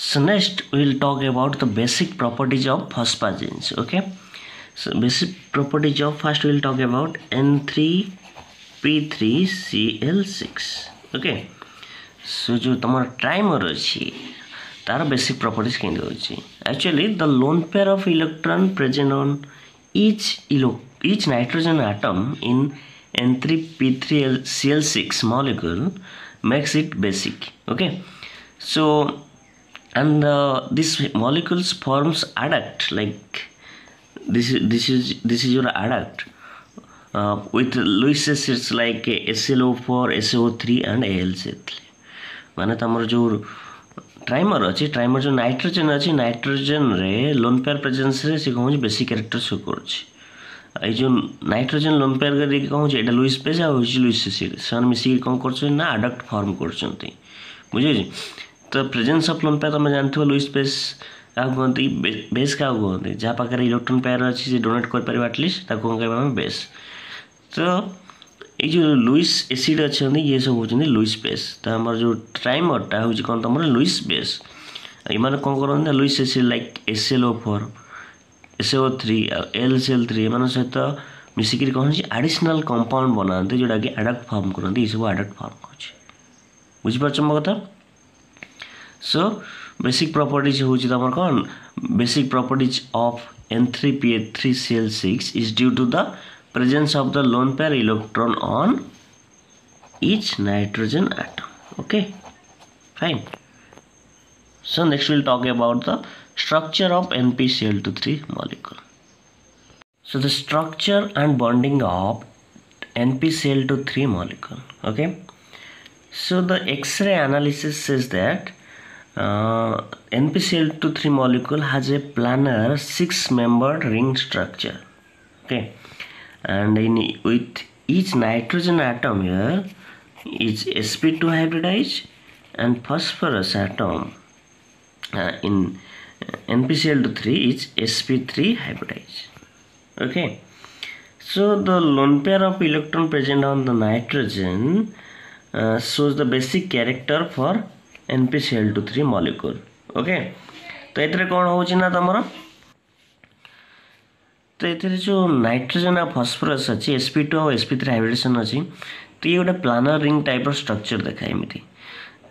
So next we will talk about the basic properties of phosphagenes. Okay, so basic properties of first we will talk about N3P3Cl6. Okay, so जो तमर trimer अच्छी तार basic properties केंद्र होची. Actually the lone pair of electron present on each nitrogen atom in N3P3Cl6 molecule makes it basic. Okay, so and this molecules forms adduct, like this is your adduct with Lewis acids like SiO4, SiO3 and AlCl3. माने तमर जो trimer अच्छी trimer जो nitrogen अच्छी nitrogen रे lone pair presence रे से कहूँ बेसिक कैरेक्टर शो करछि. आई जो नाइट्रोजन लोन पेयर के कहूँ एटा लुइस पेज आ लुइस एसिड सन मिसी कौन करछ ना अडक्ट फॉर्म करछंती बुझे. तो प्रेजेंस ऑफ लोन पेयर तुम जानथो लुइस पेज का कहते बेस का कहते जहाँ पाखे इलेक्ट्रॉन पेयर अच्छी से डोनेट कर पारे एटलिस्ट ताको कहबा बेस. तो ये जो लुइस एसिड अच्छा ये सब होती लुइस बेस. तो आम जो ट्राइमरटा हूँ कौन तुम लुइस बेस. ये कौन करते Lewis acid like SiO4, SiO3 AlCl3 M सहित मिसिक कौन एडिशनल कंपाउंड बनाते जोटा कि एडक्ट फॉर्म करते ये सब एडक्ट फॉर्म कर बुझीपार मो कथा. सो बेसिक प्रॉपर्टीज हूँ तुम कौन basic properties of N3P3Cl6 is due to the presence of the lone pair electron on each nitrogen atom. Okay, fine. So next we'll talk about the structure of NpCl23 molecule. So the structure and bonding of NpCl23 molecule. Okay, so the X-ray analysis says that NpCl23 molecule has a planar 6-membered ring structure. Okay, and with each nitrogen atom here is sp2 hybridized and phosphorus atom in NpCl23 is sp3 hybridized. Okay, so the lone pair of electron present on the nitrogen shows the basic character for NpCl23 molecule. Okay, तो एतरे कौन होची ना तमरा तो ये जो nitrogen आ phosphorus अच्छी sp2 और sp3 hybridisation अच्छी तो ये गोटे प्लानर रिंग टाइप स्ट्रक्चर देखा एमती.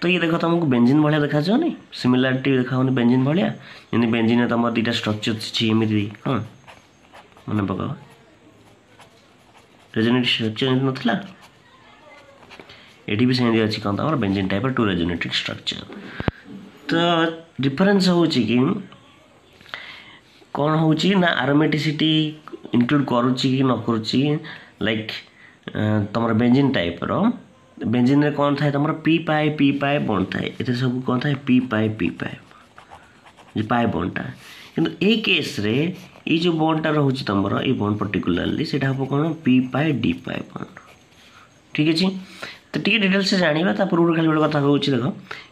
तो ये देखो तुमको बेंजीन भाया देखा नहीं सिमिलारिटी देखा बेंजीन भाया जमी बेंजीन तुम दुटा स्ट्रक्चर अच्छी एमती. हाँ मन पकाओ रेजोनेटिक स्ट्रक्चर नाला ये भी सेमती अच्छी कौन तुम बेंजीन टाइप 2 रेजोनेटिक स्ट्रक्चर. तो डिफरेंस हूँ कि कौन हूँ ना एरोमेटिसिटी इंक्लूड करुच्ची कि न करुच्ची लाइक तुम बेंजीन टाइप रो बेंजीन रे कौन थाए तुम पी पाए बॉन्ड थाए ये सब कौन थाए पी पाए बॉन्डटा किंतु ए केस रे ये जो बॉन्डटा रोचे तुम ये बॉन्ड पर्टिकुलरली से हम कौन पी पाए डी पाए बॉन्ड. ठीक अच्छे तो टी डिटेल्स से जाना ता पूर्व खाली गोटे कथा कहूँ देख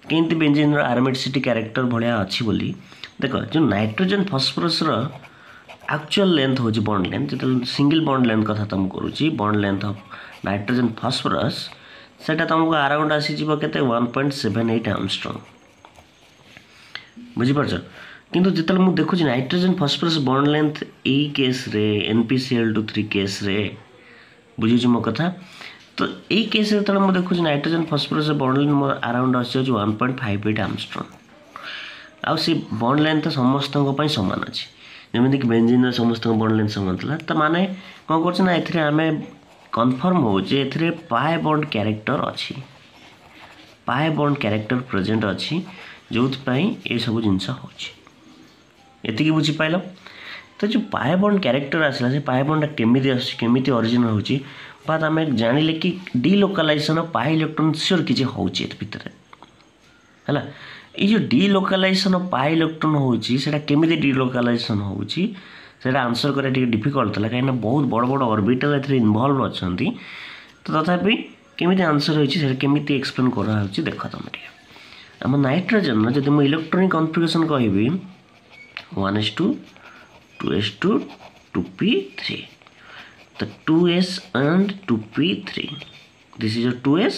कमी बेंजीन एरोमेटिसिटी कैरेक्टर भाया अच्छी बोली. देख जो नाइट्रोजन फॉस्फोरस एक्चुअल लेंथ हूँ बॉन्ड लेंथ जो सिंगल बॉन्ड लेंथ कथा तुम करुच्ची bond length of nitrogen phosphorus सेटा तुमको अराउंड आसीज 1.78 आर्मस्ट्रॉन्ग बुझीपार. किंतु जिते मुझे देखुची नाइट्रोजन फॉस्फोरस बॉन्ड लेंथ ए केस रे NpCl23 केस रे बुझुची मो कथा. तो ये केस जो मुझे देखुची नाइट्रोजन फॉस्फोरस बॉन्ड लेंथ मोर अराउंड आसी 1.58 आर्मस्ट्रॉन्ग आउ सी बॉन्ड लेंथ समस्त सामान अच्छी जमीक बेंजीन समस्त बॉन्ड लेंथ सामान था. तो माने कौन कर आम कन्फर्म होचे पाए बॉन्ड कैरेक्टर अच्छी पाए बॉन्ड कैरेक्टर प्रेजेंट अच्छी जो ये सब जिनस होती बुझीपाल. तो जो पाए बॉन्ड कैरेक्टर आसला से पाए बॉन्ड केमी ओरिजिन होची बात आम जानिले कि डिलोकालाइजेशन ऑफ पाए इलेक्ट्रॉन श्योर किसी होची भितर है. ये जो डिलोकालाइजेशन ऑफ पाए इलेक्ट्रॉन होची सेटा केमिति डिलोकालाइजेशन होची सेटा आंसर करे टिके डिफिकल्ट था कहीं बहुत बड़ बड़ ऑर्बिटल एथरे इन्वॉल्व अछंती. तो तथापि केमिति आंसर होची सेटा केमिति एक्सप्लेन करा होची देखो तुम टिके हम नाइट्रोजन जदि मु इलेक्ट्रॉनिक कॉन्फिगरेशन कहबी 1s2 2s2 2p3 तो 2s and 2p3 this is your 2s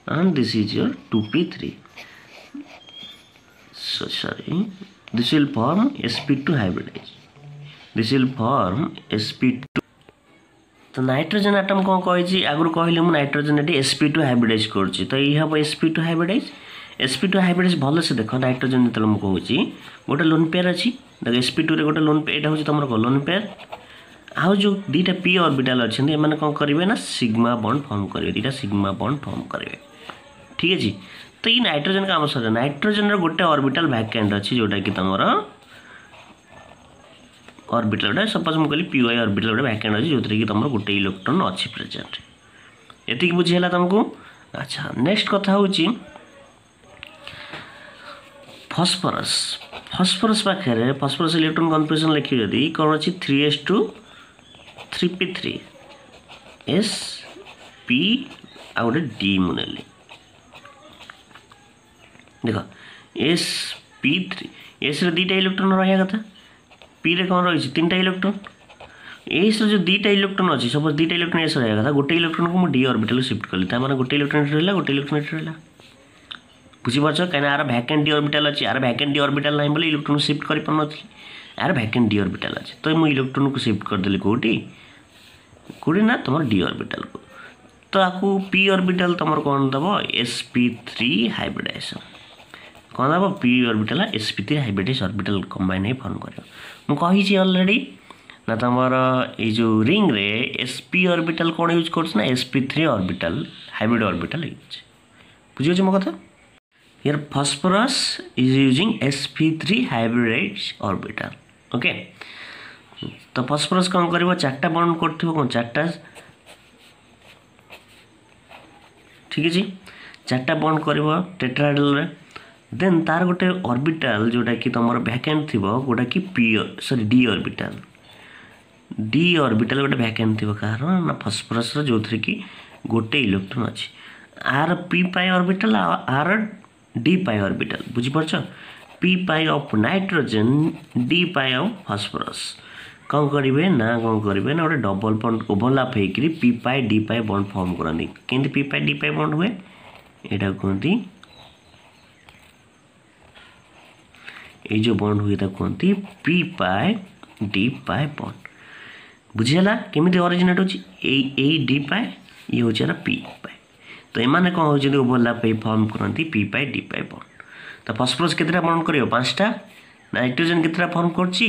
and this is your 2p3. sorry, this will form sp2 hybridized. This will form sp2. तो नाइट्रोजन आटम कौन कही आगुरी कहली मुझे नाइट्रोजन ये sp2 हाइब्रिडाइज करुच्ची तो ये हम sp2 हाइब्रिडाइज sp2 हाइब्रिडाइज भल से देख नाइट्रोजन जो मुझे गोटे लोन पेयर अच्छी देख sp2 रे गोटे लोन पेयर हूँ तुम लोन पेयर आउ जो दीटा p ऑर्बिटल अच्छे मैंने कौन करेंगे ना सिग्मा बॉन्ड फॉर्म करेंगे दीटा सिग्मा बॉन्ड फॉर्म करेंगे ठीक है जी। तो ये नाइट्रोजन का आम सर नाइट्रोजन गोटे ऑर्बिटल वैकेंट अच्छी जोटा कि तुम ऑर्बिटल गोटे सपोज मुझे कहली पी वाई ऑर्बिटल गोटे वैकेंट अच्छी जो कि तुम गोटे इलेक्ट्रॉन अच्छी प्रेजेंट ये बुझीगला तुमको। अच्छा नेक्स्ट कथा हूँ फॉस्फोरस फॉस्फोरस पाखे फॉस्फोरस इलेक्ट्रॉन कन्फिगरेशन लिखी जदि कौन अच्छी 3s2 3p3 s p आ गोटे डी मुनेली देख sp3 एस रे दीटा इलेक्ट्रॉन रहा कथा पी रे कौन रही 3टा इलेक्ट्रॉन एस जो दीटा इलेक्ट्रॉन अच्छी सपोज दीटा इलेक्ट्रॉन एस रहा कथा गोटे इलेक्ट्रॉन को डी ऑर्बिटल शिफ्ट कली मैंने गोटे इलेक्ट्रॉन रहा गोटे इलेक्ट्रॉन रहा बुझीपार कहीं यार वैकेंट डी ऑर्बिटल अच्छी यार वैकेंट डी ऑर्बिटल ना बोले इलेक्ट्रॉन शिफ्ट कर पार नी यार वैकेंट डी ऑर्बिटल अच्छे तो मुझे इलेक्ट्रॉन को शिफ्ट करदेली कौटी कौटी ना तुम डी ऑर्बिटल को तो आपको पी ऑर्बिटल तुम कौन दब sp3 हाइब्रिडाइजेशन कौन दब p orbital sp3 hybridized orbital combine हो फॉर्म कर मुझे ऑलरेडी ना तुम ये जो रिंग रे sp ऑर्बिटल कौन यूज कर sp3 orbital hybrid orbital use बुझे मो कथा here phosphorus is using sp3 hybridized orbital okay. तो फॉस्फोरस कौन कर 4टा बॉन्ड कर कौन 4टा ठीक है जी 4टा बॉन्ड कर टेट्राहेड्रल रे देन तार गोटे ऑर्बिटल जोटा कि तुम वैकेंट थी गोटा कि पी सॉरी डी ऑर्बिटल गोटे वैकेंट थी कारण ना फॉस्फोरस जो थे कि गोटे इलेक्ट्रॉन अच्छी आर पी पाई ऑर्बिटल आर डी पाई ऑर्बिटल बुझीपार p pi of nitrogen d pi of phosphorus कौन करेंगे ना कौन करेंगे ना गोटे डबल बॉन्ड ओवरलैप होकर p pi d pi bond form करती केमती p pi d pi bond हुए यहाँ कहती ये जो बॉन्ड हुए कहती p pi d pi bond बुझीगला केमी ऑरिजिनेट होची डी पाई ये हूँ पी पाई तो एमाने कौन होती ओवरलैप फॉर्म करती P pi d pi bond. तो फॉस्फोरस केतेटा बॉन्ड कर 5टा नाइट्रोजन केतेटा फॉर्म करची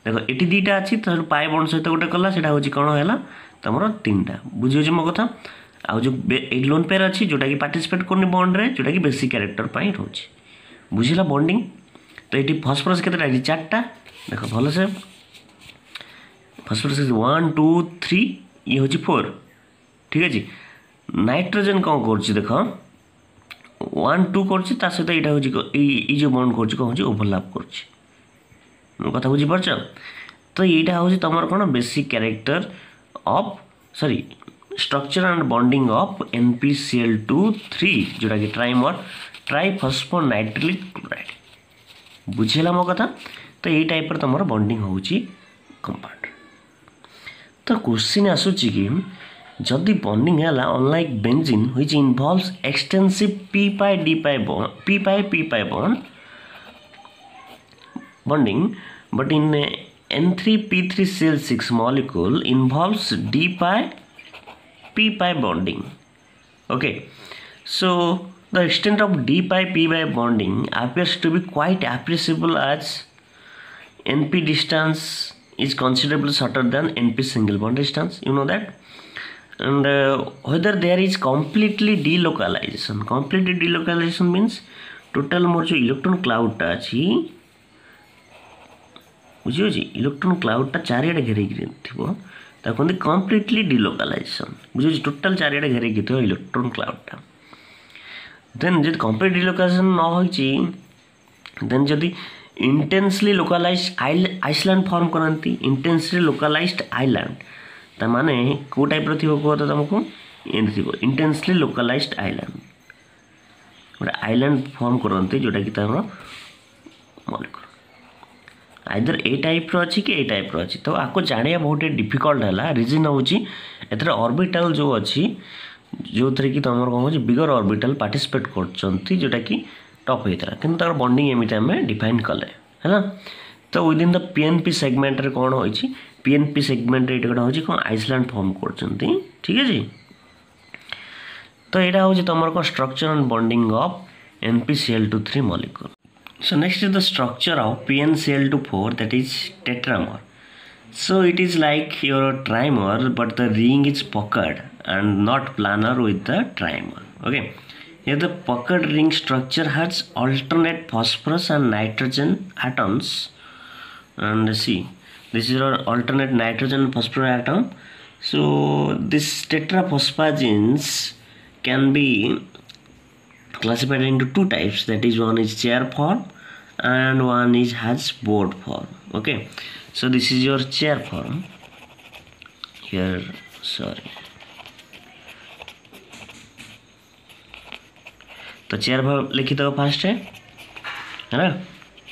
देख ये दीटा अच्छी तो पाई बॉन्ड सहित गोटे कला से कौन है तुम 3टा बुझे मो कथा आ जो लोन पेयर अच्छी जोटा कि पार्टिसिपेट करनी बॉन्ड रे जोटा कि बेसिक कैरेक्टर पाई रोचे बुझिला बॉन्डिंग। तो ये फॉस्फोरस केतेटा 4टा देख भल से फॉस्फोरस 1 2 3 ये हूँ 4 ठीक है जी। नाइट्रोजन कौन कर देख 1 2 कर सहित यहाँ हूँ जो बॉन्ड कर ओवरलैप कर कथा बुझीपार तो यहाँ हूँ तुम कौन basic character of sorry structure and bonding of NpCl2 जोटा कि ट्राइमर ट्राइफॉस्फोनाइट्रिक क्लोराइड बुझेगा मो कथा। तो यही टाइप तुम बॉन्डिंग होची कंपाउंड। तो क्वेश्चन आसूची कि जदि बॉन्डिंग है unlike benzene which involves extensive p pi d pi bond p pi p pi bond bonding but in N3P3Cl6 molecule involves d pi p pi bonding okay so the extent of d pi p pi bonding appears to be quite appreciable as NP distance is considerably shorter than NP single bond distance you know that and whether there is completely delocalization means total मोर जो electron cloud टा अछि बुझियो जी electron cloud टा चारियाडे घेरे थी कहते completely डिलोकालाइजेशन बुझे total चारियाडे घेरे इलेक्ट्रॉन क्लाउड टा देन जब कम्प्लीट डिलोकालाइजेशन न हो देन जदि इंटेंसली लोकालाइज्ड आइसलैंड फॉर्म करती इंटेंसली लोकालाइज्ड आइलैंड ता माने को टाइप रो थिबो को तुमको एंड थिबो इंटेंसली लोकालाइज्ड आइलैंड गोटे आइलैंड फॉर्म करती जोटा कि तार मॉलिक्यूल आइदर ए टाइप रो अच्छी कि ए टाइप रो अच्छी तो आपको जानिया बहुत डिफिकल्ट है रिजन हूँ एथर ऑर्बिटल जो अच्छी जो थे कि तुम कौन बिगर ऑर्बिटल पार्टिसिपेट कर जोटा कि टॉप होता कि बॉन्डिंग एमती आम डिफाइन कले है। तो विदिन द पीएनपी सेगमेंट रे कौन हो पीएनपी सेगमेंट रे कौन हो कौन आइसलैंड फॉर्म करछंती ठीक है जी। तो यहाँ हूँ तुम कौन structure and bonding of NpCl23 molecule. So next is the structure of PnCl24 that is tetramer. So it is like your trimer but the ring is puckered and not planar with the trimer. Okay. Here the puckered ring structure has alternate phosphorus and nitrogen atoms. And see, this is your alternate nitrogen and phosphorus atom. So this tetraphosphagenes can be classified into two types, that is one is chair form and one is has board form. Okay, so this is your chair form here, sorry. तो chair form लिखी दो fast है ना।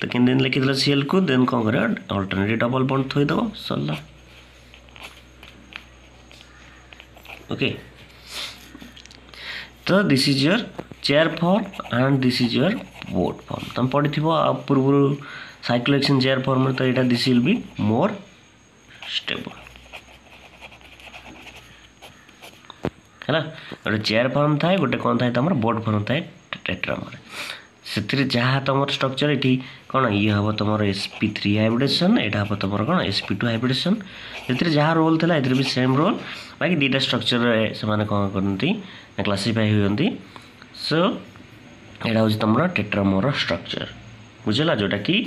तो किन दिन लिखी दो Cl को देन कौन करे अल्टरनेटिव डबल बॉन्ड थोई दो सरला। ओके, तो this is your chair form and this is your board form. तुम पढ़ी थी पूर्व साइक्लोहेक्सेन चेयर फॉर्म तो यहाँ this will be more stable है ना। गोटे चेयर फॉर्म थाए गोटे कौन थाए तुम बोर्ड फॉर्म थाए टेट्रामर से जहाँ तुम स्ट्रक्चर ये कौन ये हम तुम sp3 हाइब्रिडेशन यहाँ हम तुम कौन sp2 हाइब्रिडेशन से जहाँ रोल था ये भी सेम रोल बाकी दीटा स्ट्रक्चर से कौन करती क्लासीफाई होती। सो यहाँ हूँ तुम टेट्रामर स्ट्रक्चर बुझला जोटा कि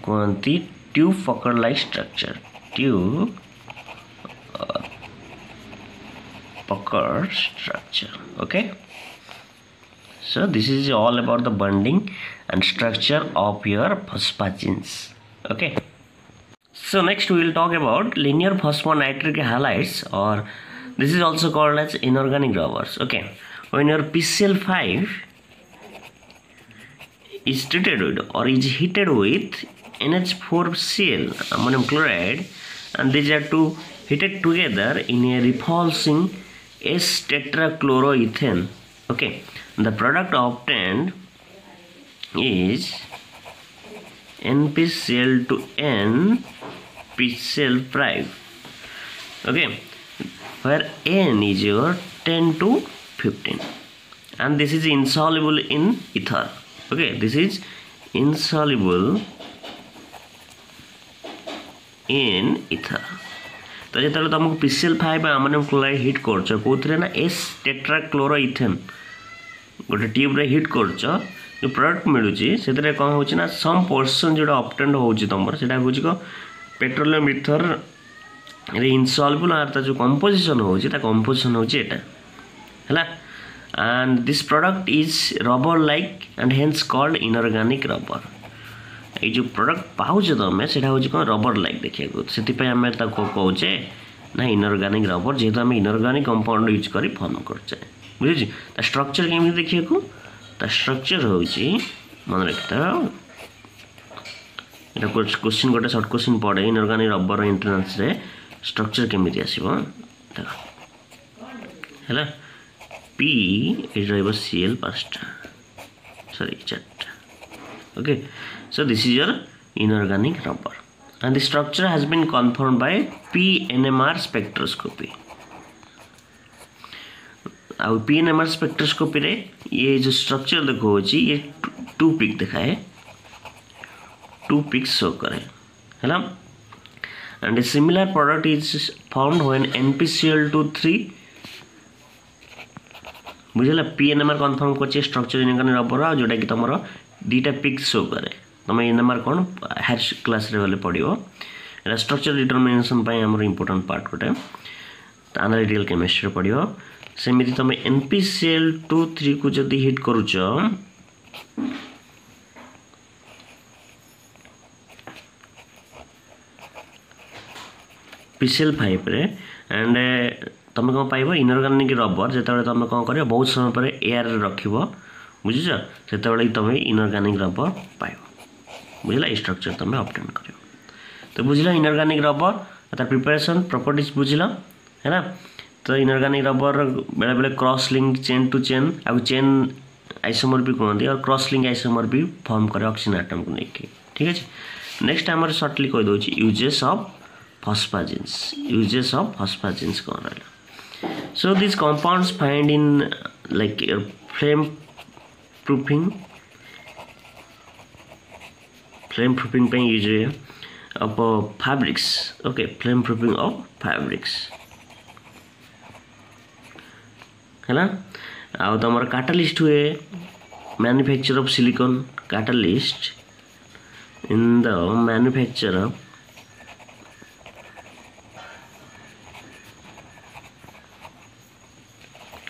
कहती ट्यूब पकड़ लाइक स्ट्रक्चर ट्यूब पकड़ structure. Okay, so this is all about the bonding and structure of your phosphagenes. Okay, so next we will talk about linear phosphonitric halides, or this is also called as inorganic rubbers. Okay, when your PCl5 is treated with or is heated with NH4Cl ammonium chloride and these are two heated together in a repulsing S-tetrachloroethane. Okay, the product obtained is NpCl to NpCl5. Okay, where N is your 10 to 15 and this is insoluble in ether. Okay, this is insoluble in ether. तो जो तुमको PCl5 ammonium chloride hit कर कौन ना S-tetrachloroethane गोटे tube रे hit कर जो प्रोडक्ट मिलूँ से कौन हो सम पोर्सन जो ऑब्टेन्ड हो तुम से पेट्रोलियम इथर रे इनसॉल्युबल और जो कंपोजिशन हो कंपोजिशन हो है and this product is rubber like and hence called inorganic rubber. ये जो प्रोडक्ट पाँच तुम से कौन रबर लाइक देखा से आम कौचे ना इनऑर्गेनिक रबर जेहेतु आम इनऑर्गेनिक कंपाउंड यूज कर फॉर्म करचे बुझे। स्ट्रक्चर केमी देखा स्ट्रक्चर हूँ मन रखता ये क्वेश्चन गोटे सर्ट क्वेश्चन पड़े इनऑर्गेनिक रबर एंट्रेंस रे स्ट्रक्चर केमी आसो है P ये Cl 5टा सॉरी 4टा। Okay, so this is your inorganic rubber and the structure has been confirmed by PNMR spectroscopy. अब PNMR स्पेक्ट्रोस्कोपी रे ये जो स्ट्रक्चर देखो ये टू पिक दिखाए टू पिक्स शो करे है ना and a similar product is found when NpCl23 बुझला PNMR कन्फर्म कर स्ट्रक्चर इनऑर्गेनिक रबर जोटा कि तुम दीटा पिक्स शो करे तुम एनएमआर कौन हायर क्लास रे वाले पढ़ो स्ट्रक्चर डिटरमिनेशन आमर इंपोर्टेंट पार्ट गोटे एनालिटिकल केमिस्ट्री पढ़ो सेमती तुम NpCl23 को जब हिट करुच PCl5 रे एंड तुम कौन पाइब इनऑर्गेनिक रबर जो तुम कौन कर बहुत समय पर एयर रख बुझ से तुम इनऑर्गेनिक रबर पाइब बुझला स्ट्रक्चर तुम ऑब्टेन कर। तो बुझला इनऑर्गेनिक रबर तार प्रिपरेशन प्रॉपर्टीज बुझला है ना। तो इनऑर्गेनिक रबर बेले बेले cross link chain to chain आ चेन आइसोमर भी कहते और क्रॉस लिंक आइसोमर भी फॉर्म करे ऑक्सीजन एटम को लेके ठीक है। नेक्स्ट आमर शॉर्टली कह दो यूजेस ऑफ फॉस्फाजेंस कौन रहा। So this compounds find in like flame proofing पे यूज हुए of fabrics, okay, flame proofing of fabrics है ना। आउ तो हमारा कैटलिस्ट हुए manufacture of silicon, catalyst in the manufacture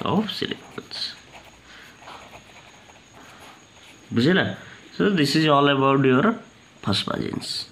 of silicones बुझे ना। So this is all about your फॉस्फाजेंस।